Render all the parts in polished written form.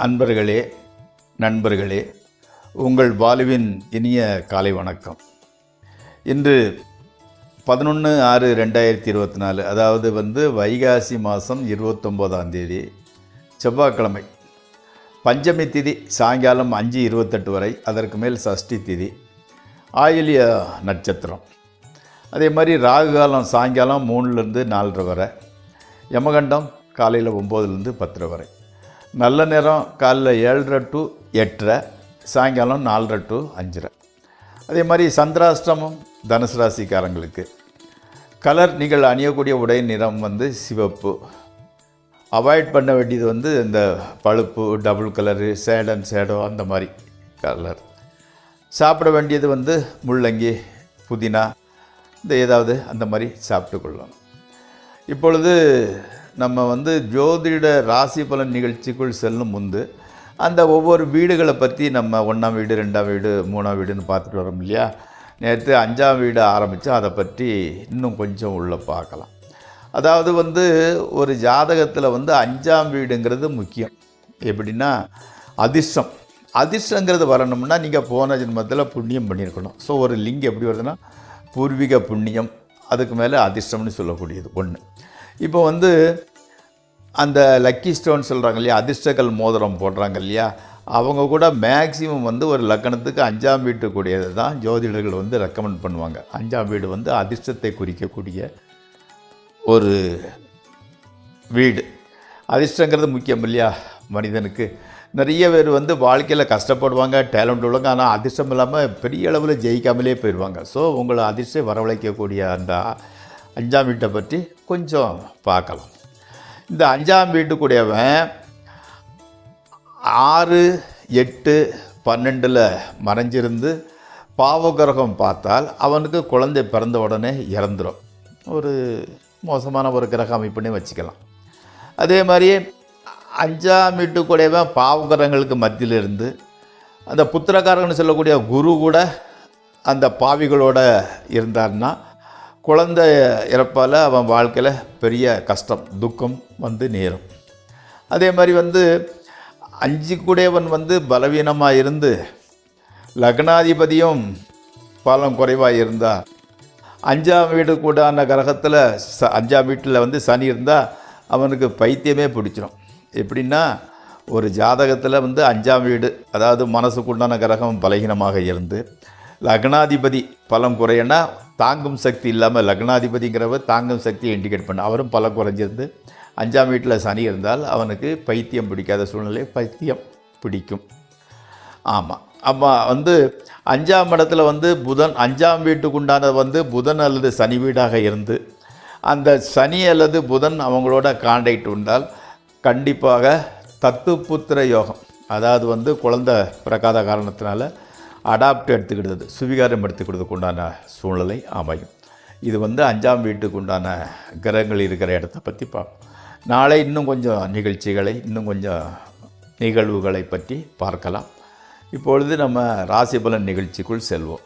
அன்பர்களே, நண்பர்களே, உங்கள் வாழ்வின் இனிய காலை வணக்கம். இன்று 11/6/2024, அதாவது வைகாசி மாதம் 29ஆம் தேதி செவ்வாய்க்கிழமை. பஞ்சமி திதி சாயங்காலம் 5:28 வரை, அதற்கு மேல் சஷ்டி திதி, ஆயில்ய நட்சத்திரம். அதே மாதிரி ராகு காலம் சாயங்காலம் 3லேருந்து 4:30 வரை, யமகண்டம் காலையில் 9லேருந்து 10:30 வரை, நல்ல நேரம் காலைல 7:30 to 8:30, சாயங்காலம் 4:30 to 5:30. அதே மாதிரி சந்திராஷ்டமம் தனுசு ராசிக்காரங்களுக்கு. கலர், நீங்கள் அணியக்கூடிய உடை நிறம் சிவப்பு. அவாய்ட் பண்ண வேண்டியது இந்த பழுப்பு, டபுள் கலரு, சேடன் சேடோ அந்த மாதிரி கலர். சாப்பிட வேண்டியது முள்ளங்கி, புதினா, இந்த ஏதாவது அந்த மாதிரி சாப்பிட்டு கொள்ளலாம். இப்பொழுது நம்ம ஜோதிட ராசி பலன் நிகழ்ச்சிக்குள் செல்லும் முன்பு அந்த ஒவ்வொரு வீடுகளை பற்றி நம்ம 1ஆம் வீடு, 2ஆம் வீடு, 3ஆம் வீடுன்னு பார்த்துட்டு வரோம் இல்லையா. நேற்று 5ஆம் வீடு ஆரம்பித்தோம். அதை பற்றி இன்னும் கொஞ்சம் உள்ளே பார்க்கலாம். அதாவது ஒரு ஜாதகத்தில் 5ஆம் வீடுங்கிறது முக்கியம். எப்படின்னா அதிர்ஷ்டம். அதிர்ஷ்டங்கிறது வரணும்னா நீங்கள் போன ஜென்மத்தில் புண்ணியம் பண்ணியிருக்கணும். ஸோ ஒரு லிங்க் எப்படி வருதுன்னா பூர்வீக புண்ணியம், அதுக்கு மேலே அதிர்ஷ்டம்னு சொல்லக்கூடியது ஒன்று. இப்போ அந்த லக்கி ஸ்டோன் சொல்கிறாங்க இல்லையா, அதிர்ஷ்டக்கல் மோதிரம் போடுறாங்க இல்லையா, அவங்க கூட மேக்ஸிமம் ஒரு லக்கணத்துக்கு 5ஆம் வீட்டுக்குரியது தான் ஜோதிடர்கள் ரெக்கமெண்ட் பண்ணுவாங்க. 5ஆம் வீடு அதிர்ஷ்டத்தை குறிக்கக்கூடிய ஒரு வீடு. அதிர்ஷ்டங்கிறது முக்கியம் இல்லையா மனிதனுக்கு. நிறைய பேர் வாழ்க்கையில் கஷ்டப்படுவாங்க, டேலண்ட் உள்ளவங்க, ஆனால் அதிர்ஷ்டம் இல்லாமல் பெரிய அளவில் ஜெயிக்காமலே போயிடுவாங்க. ஸோ உங்களை அதிர்ஷ்டம் வரவழைக்கக்கூடிய அந்த 5ஆம் வீட்டை பற்றி கொஞ்சம் பார்க்கலாம். இந்த 5ஆம் வீட்டுக்குடையவன் 6, 8, 12 மறைஞ்சிருந்து பாவகிரகம் பார்த்தால் அவனுக்கு குழந்தை பிறந்த உடனே இறந்துடும். ஒரு மோசமான ஒரு கிரக அமைப்புன்னே வச்சுக்கலாம். அதே மாதிரி 5ஆம் வீட்டுக்குடையவன் பாவகிரகங்களுக்கு மத்தியில் இருந்து அந்த புத்திரக்காரங்கன்னு சொல்லக்கூடிய குரு கூட அந்த பாவிகளோட இருந்தார்னா குழந்தை இறப்பால் அவன் வாழ்க்கையில் பெரிய கஷ்டம், துக்கம் நேரும். அதே மாதிரி 5 கூடையவன் பலவீனமாக இருந்து லக்னாதிபதியும் பலம் குறைவாக இருந்தால், 5ஆம் வீடு கூடான கிரகத்தில் 5ஆம் வீட்டில் சனி இருந்தால் அவனுக்கு பைத்தியமே பிடிச்சிடும். எப்படின்னா ஒரு ஜாதகத்தில் 5ஆம் வீடு, அதாவது மனசுக்குண்டான கிரகம் பலகீனமாக இருந்து லக்னாதிபதி பலம் குறையனா தாங்கும் சக்தி இல்லாமல், லக்னாதிபதிங்கிறவர் தாங்கும் சக்தியை இண்டிகேட் பண்ண, அவரும் பலம் குறைஞ்சிருந்து 5ஆம் வீட்டில் சனி இருந்தால் அவனுக்கு பைத்தியம் பிடிக்காத சூழ்நிலை, பைத்தியம் பிடிக்கும். ஆமாம். அப்போ 5ஆம் இடத்துல புதன், 5ஆம் வீட்டுக்கு உண்டான புதன் அல்லது சனி வீடாக இருந்து அந்த சனி அல்லது புதன் அவங்களோட கான்டாக்ட் உண்டால் கண்டிப்பாக தத்துப்புத்திர யோகம், அதாவது குழந்தை பிறக்காத காரணத்தினால அடாப்ட் எடுத்துக்கிடுறது, சுவீகாரம் எடுத்துக்கிறதுக்கு உண்டான சூழ்நிலை அமையும். இது 5ஆம் வீட்டுக்கு உண்டான கிரகங்கள் இருக்கிற இடத்த பற்றி பார்ப்போம். நாளை இன்னும் கொஞ்சம் நிகழ்ச்சிகளை, இன்னும் கொஞ்சம் நிகழ்வுகளை பற்றி பார்க்கலாம். இப்பொழுது நம்ம ராசி பலன் நிகழ்ச்சிக்குள் செல்வோம்.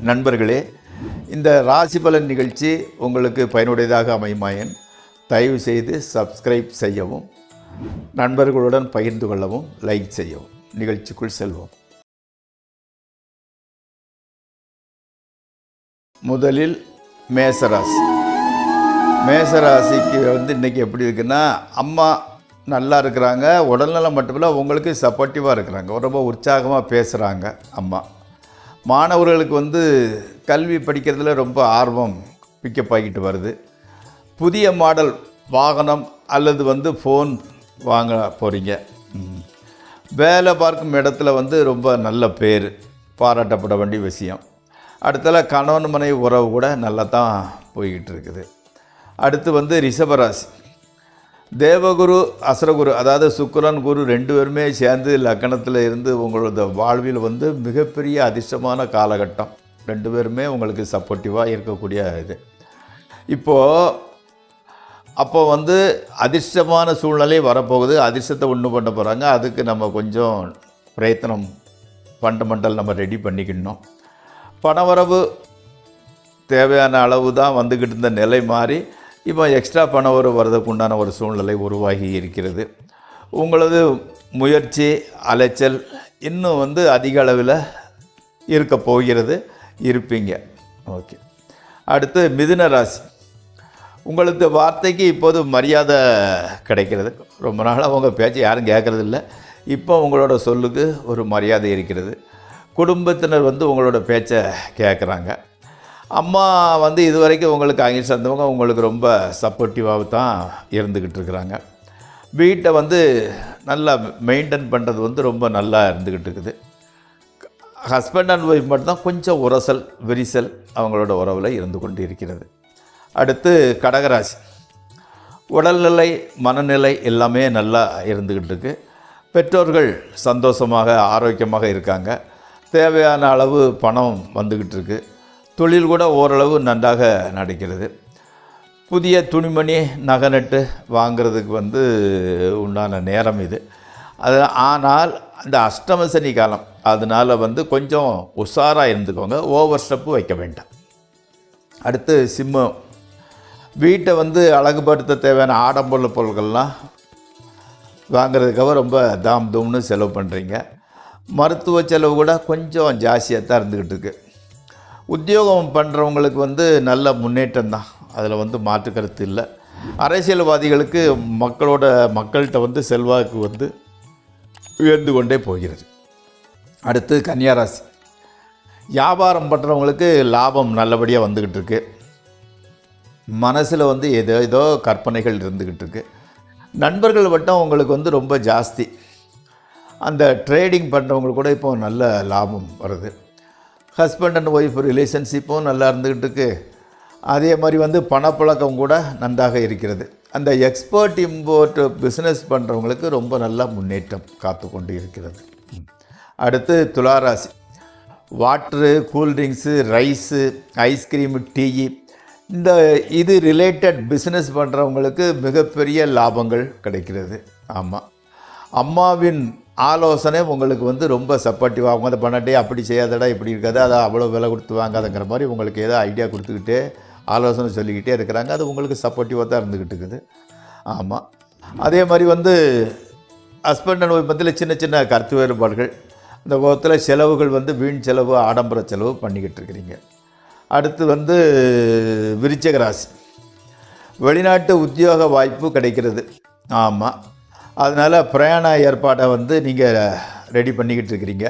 நண்பர்களே, இந்த ராசி பலன் நிகழ்ச்சி உங்களுக்கு பயனுடையதாக அமையுமாயின் தயவு செய்து சப்ஸ்கிரைப் செய்யவும், நண்பர்களுடன் பகிர்ந்து கொள்ளவும், லைக் செய்யவும். நிகழ்ச்சிக்குள் செல்வோம். முதலில் மேசராசி. மேசராசிக்கு இன்றைக்கி எப்படி இருக்குன்னா, அம்மா நல்லா இருக்கிறாங்க, உடல்நலம் மட்டுமில்லை உங்களுக்கு சப்போர்ட்டிவாக இருக்கிறாங்க, ரொம்ப உற்சாகமாக பேசுகிறாங்க அம்மா. மாணவர்களுக்கு கல்வி படிக்கிறதுல ரொம்ப ஆர்வம் பிக்கப் ஆகிட்டு வருது. புதிய மாடல் வாகனம் அல்லது ஃபோன் வாங்க போகிறீங்க. வேலை பார்க்கும் இடத்துல ரொம்ப நல்ல பேர், பாராட்டப்பட வேண்டிய விஷயம். அடுத்தல கணவன் மனைவி உறவு கூட நல்லா தான் போய்கிட்டு இருக்குது. அடுத்து ரிஷபராசி. தேவகுரு அசுரகுரு, அதாவது சுக்கிரன் குரு 2 பேருமே சேர்ந்து லக்கணத்தில் இருந்து உங்களோட வாழ்வில் மிகப்பெரிய அதிர்ஷ்டமான காலகட்டம். 2 பேருமே உங்களுக்கு சப்போர்ட்டிவாக இருக்கக்கூடிய இது. அப்போ அதிர்ஷ்டமான சூழ்நிலை வரப்போகுது. அதிர்ஷ்டத்தை ஒன்று பண்ண போகிறாங்க. அதுக்கு நம்ம கொஞ்சம் பிரயத்தனம், ஃபண்டமெண்டல் நம்ம ரெடி பண்ணிக்கணும். பணவரவு தேவையான அளவு தான் வந்துக்கிட்டு இருந்த நிலை மாறி இப்போ எக்ஸ்ட்ரா பணம் வரதுக்கு உண்டான ஒரு சூழ்நிலை உருவாகி இருக்கிறது. உங்களது முயற்சி அலைச்சல் இன்னும் வந்து அதிக அளவில் இருக்க போகிறது, இருப்பீங்க. ஓகே. அடுத்து மிதுன ராசி. உங்களுக்கு வார்த்தைக்கு இப்போது மரியாதை கிடைக்கிறது. ரொம்ப நாளாக உங்கள் பேச்சு யாரும் கேட்குறதில்ல. இப்போ உங்களோட சொல்லுக்கு ஒரு மரியாதை இருக்கிறது. குடும்பத்தினர் வந்து உங்களோட பேச்சை கேட்குறாங்க. அம்மா வந்து இது வரைக்கும் உங்களுக்கு அங்கே சேர்ந்தவங்க உங்களுக்கு ரொம்ப சப்போர்ட்டிவாக தான் இருந்துக்கிட்டு இருக்கிறாங்க. வீட்டை வந்து நல்லா மெயின்டைன் பண்ணுறது வந்து ரொம்ப நல்லா இருந்துக்கிட்டு இருக்குது. ஹஸ்பண்ட் அண்ட் ஒய்ஃப் மட்டும்தான் கொஞ்சம் உரசல் விரிசல் அவங்களோட உறவில் இருந்து கொண்டு இருக்கிறது. அடுத்து கடகராசி. உடல்நிலை மனநிலை எல்லாமே நல்லா இருந்துக்கிட்டு இருக்கு. பெற்றோர்கள் சந்தோஷமாக ஆரோக்கியமாக இருக்காங்க. தேவையான அளவு பணம் வந்துக்கிட்டு இருக்கு. தொழில் கூட ஓரளவு நன்றாக நடக்கிறது. புதிய துணிமணி நகை வாங்கிறதுக்கு வந்து உண்டான நேரம் இது. அது ஆனால் அந்த அஷ்டம சனி காலம், அதனால் வந்து கொஞ்சம் உஷாராக இருந்துக்கோங்க. ஓவர் ஸ்டெப்பு வைக்க வேண்டாம். அடுத்து சிம்மம். வீட்டை வந்து அழகுபடுத்த தேவையான ஆடம்பர பொருட்கள்லாம் வாங்கிறதுக்காக ரொம்ப தாம் தூம்னு செலவு பண்ணுறீங்க. மருத்துவ செலவு கூட கொஞ்சம் ஜாஸ்தியாக தான் இருந்துக்கிட்டு இருக்கு. உத்தியோகம் பண்ணுறவங்களுக்கு வந்து நல்ல முன்னேற்றம் தான், அதில் வந்து மாற்று கருத்து இல்லை. அரசியல்வாதிகளுக்கு மக்கள்கிட்ட வந்து செல்வாக்கு வந்து உயர்ந்து கொண்டே போகிறது. அடுத்து கன்னியாராசி. வியாபாரம் பண்ணுறவங்களுக்கு லாபம் நல்லபடியாக வந்துக்கிட்டு இருக்கு. மனசில் வந்து ஏதோ கற்பனைகள் இருந்துக்கிட்டு இருக்கு. நண்பர்கள் வட்டம் உங்களுக்கு வந்து ரொம்ப ஜாஸ்தி. அந்த ட்ரேடிங் பண்ணுறவங்களுக்கு கூட இப்போ நல்ல லாபம் வருது. ஹஸ்பண்ட் அண்ட் ஒய்ஃப் ரிலேஷன்ஷிப்பும் நல்லா இருந்துக்கிட்டு இருக்கு. அதே மாதிரி வந்து பணப்பழக்கம் கூட நன்றாக இருக்கிறது. அந்த எக்ஸ்போர்ட் இம்போர்ட் பிஸ்னஸ் பண்ணுறவங்களுக்கு ரொம்ப நல்ல முன்னேற்றம் காத்து கொண்டு இருக்கிறது. அடுத்து துளாராசி. Water, cool drinks, rice, ice cream, tea இது ரிலேட்டட் பிஸ்னஸ் பண்ணுறவங்களுக்கு மிகப்பெரிய லாபங்கள் கிடைக்கிறது. ஆமாம், அம்மாவின் ஆலோசனை உங்களுக்கு வந்து ரொம்ப சப்போர்ட்டிவாக, அவங்க அதை பண்ணாட்டே அப்படி செய்யாதடா இப்படி இருக்காது, அதை அவ்வளோ விலை கொடுத்து வாங்காதங்கிற மாதிரி உங்களுக்கு ஏதோ ஐடியா கொடுத்துக்கிட்டே ஆலோசனை சொல்லிக்கிட்டே இருக்கிறாங்க. அது உங்களுக்கு சப்போர்ட்டிவாக தான் இருந்துக்கிட்டு இருக்குது. ஆமாம், அதே மாதிரி வந்து ஹஸ்பண்ட் அண்ட் ஒய்ஃப் மத்தியில் சின்ன சின்ன கருத்து வேறுபாடுகள், இந்த விதத்தில் செலவுகள் வந்து வீண் செலவு ஆடம்பர செலவு பண்ணிக்கிட்டு இருக்கிறீங்க. அடுத்து வந்து விருச்சிக ராசி. வெளிநாட்டு உத்தியோக வாய்ப்பு கிடைக்கிறது. ஆமாம், அதனால் பிரயாண ஏற்பாடை வந்து நீங்கள் ரெடி பண்ணிக்கிட்டு இருக்கிறீங்க.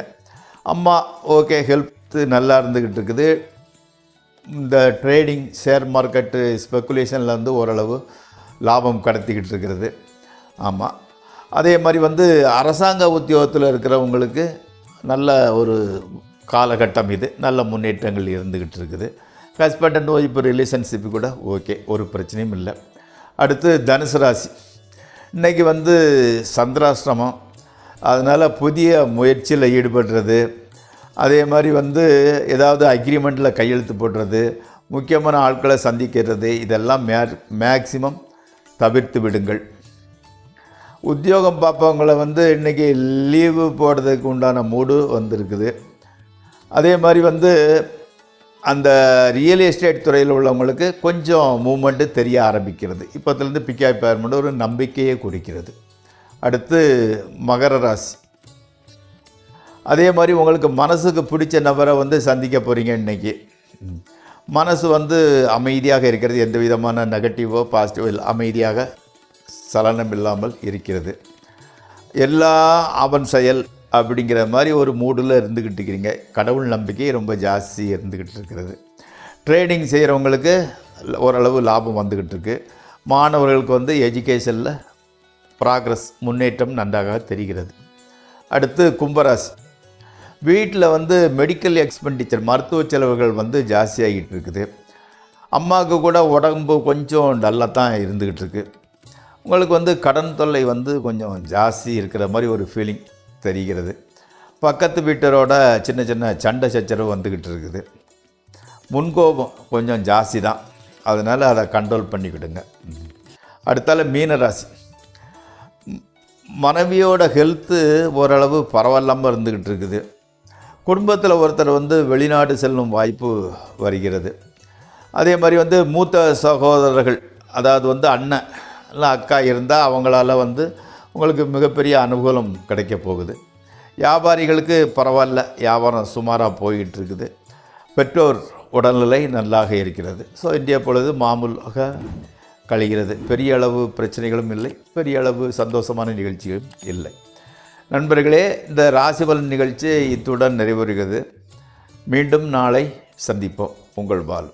அம்மா ஓகே, ஹெல்த்து நல்லா இருந்துக்கிட்டு இருக்குது. இந்த ட்ரேடிங், ஷேர் மார்க்கெட்டு, ஸ்பெக்குலேஷனில் வந்து ஓரளவு லாபம் கடத்திக்கிட்டு இருக்கிறது. ஆமாம், அதே மாதிரி வந்து அரசாங்க உத்தியோகத்தில் இருக்கிறவங்களுக்கு நல்ல ஒரு காலகட்டம் இது. நல்ல முன்னேற்றங்கள் இருந்துக்கிட்டு இருக்குது. ஹஸ்பண்ட் அண்ட் ஒய்ஃப் ரிலேஷன்ஷிப்பு கூட ஓகே, ஒரு பிரச்சனையும் இல்லை. அடுத்து தனுசு ராசி. இன்றைக்கி வந்து சந்திராஷ்டிரமம், அதனால் புதிய முயற்சியில் ஈடுபடுறது, அதே மாதிரி வந்து ஏதாவது அக்ரிமெண்ட்டில் கையெழுத்து போடுறது, முக்கியமான ஆட்களை சந்திக்கிறது, இதெல்லாம் மேக்சிமம் தவிர்த்து விடுங்கள். உத்தியோகம் பார்ப்பவங்களை வந்து இன்றைக்கி லீவு போடுறதுக்கு உண்டான மூடு வந்திருக்குது. அதே மாதிரி வந்து அந்த ரியல் எஸ்டேட் துறையில் உள்ளவங்களுக்கு கொஞ்சம் மூமெண்ட்டு தெரிய ஆரம்பிக்கிறது. இப்போத்துலேருந்து பிக்காய் பேர்மெண்ட் ஒரு நம்பிக்கையை குறிக்கிறது. அடுத்து மகர ராசி. அதே மாதிரி உங்களுக்கு மனசுக்கு பிடிச்ச நபரை வந்து சந்திக்க போகிறீங்க. இன்றைக்கி மனசு வந்து அமைதியாக இருக்கிறது. எந்த விதமான நெகட்டிவோ பாசிட்டிவோ இல்லை, அமைதியாக சலனம் இல்லாமல் இருக்கிறது. எல்லா அவன் செயல் அப்படிங்கிற மாதிரி ஒரு மூடில் இருந்துக்கிட்டு இருக்கிறீங்க. கடவுள் நம்பிக்கை ரொம்ப ஜாஸ்தி இருந்துக்கிட்டு இருக்கிறது. ட்ரேடிங் செய்கிறவங்களுக்கு ஓரளவு லாபம் வந்துக்கிட்டு இருக்கு. மாணவர்களுக்கு வந்து எஜுகேஷனில் ப்ராக்ரஸ், முன்னேற்றம் நன்றாக தெரிகிறது. அடுத்து கும்பராசி. வீட்டில் வந்து மெடிக்கல் எக்ஸ்பெண்டிச்சர், மருத்துவ செலவுகள் வந்து ஜாஸ்தியாகிட்டு இருக்குது. அம்மாவுக்கு கூட உடம்பு கொஞ்சம் டல்லாக தான் இருந்துக்கிட்டு இருக்கு. உங்களுக்கு வந்து கடன் தொல்லை வந்து கொஞ்சம் ஜாஸ்தி இருக்கிற மாதிரி ஒரு ஃபீலிங் தெரிகிறது. பக்கத்து வீட்டரோட சின்ன சின்ன சண்டை சச்சரவு வந்துக்கிட்டு இருக்குது. முன்கோபம் கொஞ்சம் ஜாஸ்தி தான், அதனால் அதை கண்ட்ரோல் பண்ணிக்கிடுங்க. அடுத்தால மீனராசி. மனைவியோட ஹெல்த்து ஓரளவு பரவாயில்லாமல் இருந்துக்கிட்டு இருக்குது. குடும்பத்தில் ஒருத்தர் வந்து வெளிநாடு செல்லும் வாய்ப்பு வருகிறது. அதே மாதிரி வந்து மூத்த சகோதரர்கள், அதாவது வந்து அண்ணன் இல்லை அக்கா இருந்தால் அவங்களால வந்து உங்களுக்கு மிகப்பெரிய அனுகூலம் கிடைக்க போகுது. வியாபாரிகளுக்கு பரவாயில்ல, வியாபாரம் சுமாராக போய்கிட்டு இருக்குது. பெற்றோர் உடல்நிலை நல்லாக இருக்கிறது. ஸோ இன்றைய பொழுது மாமூலாக கழிகிறது. பெரிய அளவு பிரச்சனைகளும் இல்லை, பெரிய அளவு சந்தோஷமான நிகழ்ச்சிகளும் இல்லை. நண்பர்களே, இந்த ராசிபலன் நிகழ்ச்சி இத்துடன் நிறைவுறுகிறது. மீண்டும் நாளை சந்திப்போம். உங்கள் பால்.